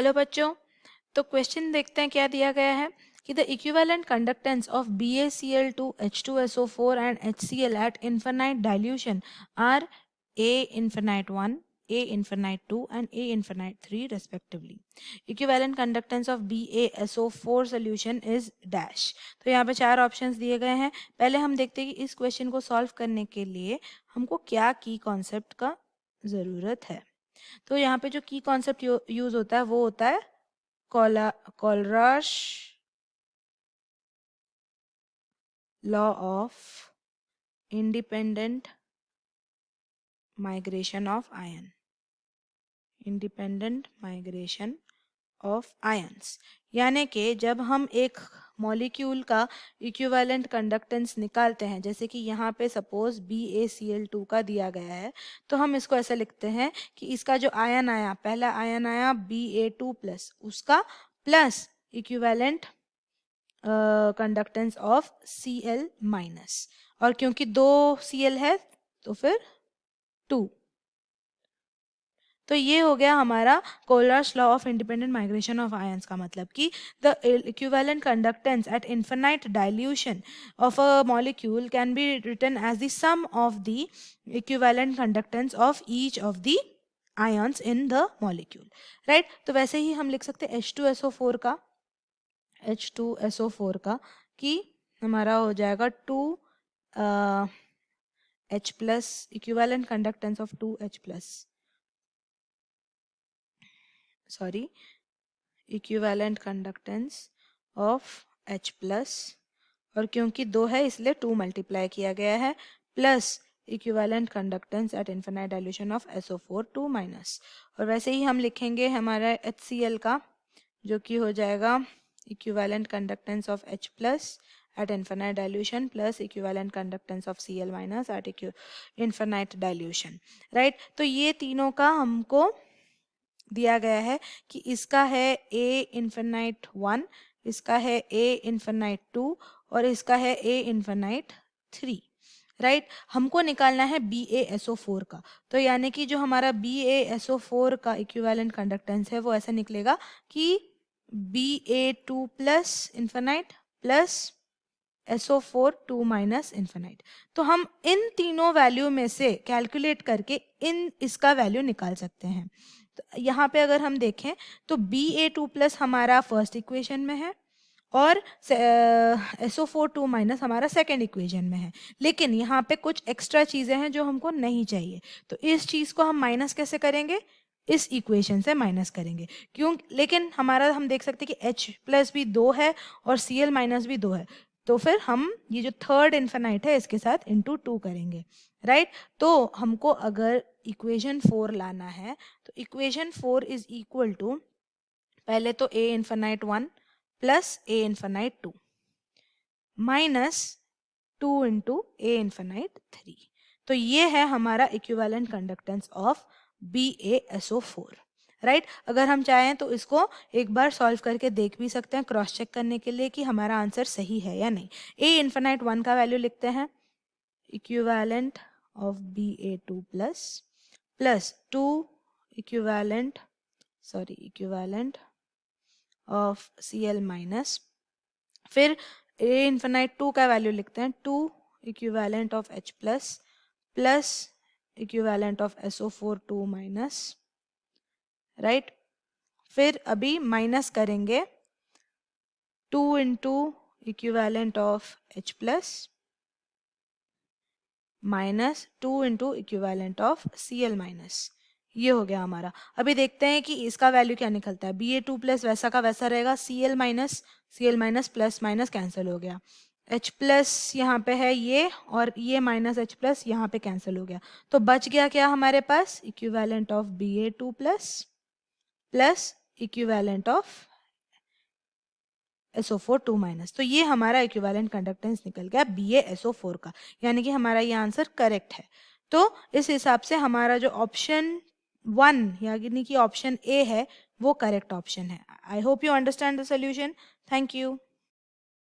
Hello बच्चों, तो question देखते हैं क्या दिया गया है कि the equivalent conductance of BaCl2, H2SO4 and HCl at infinite dilution are A infinite 1, A infinite 2 and A infinite 3 respectively. Equivalent conductance of BaSO4 solution is dash. तो यहाँ पे चार ऑप्शंस दिए गए हैं। पहले हम देखते हैं कि इस क्वेश्चन को सॉल्व करने के लिए हमको क्या की कॉन्सेप्ट का ज़रूरत है। तो यहाँ पे जो की कॉन्सेप्ट यूज होता है वो होता है Kohlrausch law of independent migration of ion, independent migration of ions. यानी कि जब हम एक मॉलिक्यूल का इक्विवेलेंट कंडक्टेंस निकालते हैं, जैसे कि यहाँ पे सपोज BaCl2 का दिया गया है, तो हम इसको ऐसे लिखते हैं कि इसका जो आयन आया, पहला आयन आया Ba2 प्लस, उसका plus equivalent conductance of Cl minus, और क्योंकि दो Cl है तो फिर 2। तो ये हो गया हमारा Kohlrausch law of independent migration of ions का मतलब कि the equivalent conductance at infinite dilution of a molecule can be written as the sum of the equivalent conductance of each of the ions in the molecule, right. तो वैसे ही हम लिख सकते हैं H2SO4 का, H2SO4 का कि हमारा हो जाएगा 2 H plus, equivalent conductance of 2H plus, sorry, equivalent conductance of H plus, और क्योंकि 2 है इसलिए 2 मल्टीप्लाई किया गया है, plus equivalent conductance at infinite dilution of SO4 2 minus. और वैसे ही हम लिखेंगे हमारा HCl का, जो कि हो जाएगा equivalent conductance of H plus at infinite dilution plus equivalent conductance of Cl minus at infinite dilution, right। तो ये तीनों का हमको दिया गया है कि इसका है A infinite 1, इसका है A infinite 2 और इसका है A infinite 3, राइट। हमको निकालना है BaSO4 का, तो यानी कि जो हमारा BaSO4 का इक्विवेलेंट कंडक्टेंस है वो ऐसा निकलेगा कि Ba2 plus infinite plus SO4 2 minus infinite. तो हम इन तीनों वैल्यू में से कैलकुलेट करके इसका वैल्यू निकाल सकते हैं। तो यहाँ पे अगर हम देखें तो Ba2 प्लस हमारा फर्स्ट इक्वेशन में है और SO4 2 माइनस हमारा सेकेंड इक्वेशन में है, लेकिन यहाँ पे कुछ एक्स्ट्रा चीज़ें हैं जो हमको नहीं चाहिए। तो इस चीज़ को हम माइनस कैसे करेंगे, इस इक्वेशन से माइनस करेंगे। क्यों, लेकिन हमारा हम देख सकते हैं कि H प्लस भी 2 है और Cl माइनस भी 2 है, तो फिर हम ये जो थर्ड इन्फिनाइट है इसके साथ इंटू 2 करेंगे, राइट। तो हमको अगर इक्वेशन 4 लाना है तो इक्वेशन 4 इज इक्वल टू, पहले तो A infinite 1 plus A infinite 2 minus 2 into A infinite 3। तो ये है हमारा equivalent conductance of BaSO4, right. अगर हम चाहें तो इसको एक बार सॉल्व करके देख भी सकते हैं, क्रॉस चेक करने के लिए कि हमारा आंसर सही है या नहीं। A इन्फिनाइट 1 का वैल्यू लिखते हैं, equivalent of Ba2 plus plus 2 equivalent of Cl minus, फिर A इन्फिनाइट 2 का वैल्यू लिखते हैं 2 equivalent of H plus plus equivalent of SO4 2 minus, right. फिर अभी माइनस करेंगे 2 into equivalent of H plus minus 2 into equivalent of Cl minus, ये हो गया हमारा। अभी देखते हैं कि इसका वैल्यू क्या निकलता है। Ba2 प्लस वैसा का वैसा रहेगा, Cl minus plus minus cancel हो गया, H प्लस यहाँ पे है ये, और ये माइनस H प्लस यहाँ पे कैंसिल हो गया, तो बच गया क्या हमारे पास, equivalent of Ba2 plus plus equivalent of SO4 2 minus. तो ये हमारा इक्विवेलेंट कंडक्टेंस निकल गया BaSO4 का, यानी कि हमारा ये आंसर करेक्ट है। तो इस हिसाब से हमारा जो ऑप्शन 1 यानी कि ऑप्शन A है वो करेक्ट ऑप्शन है। I hope you understand the solution. Thank you.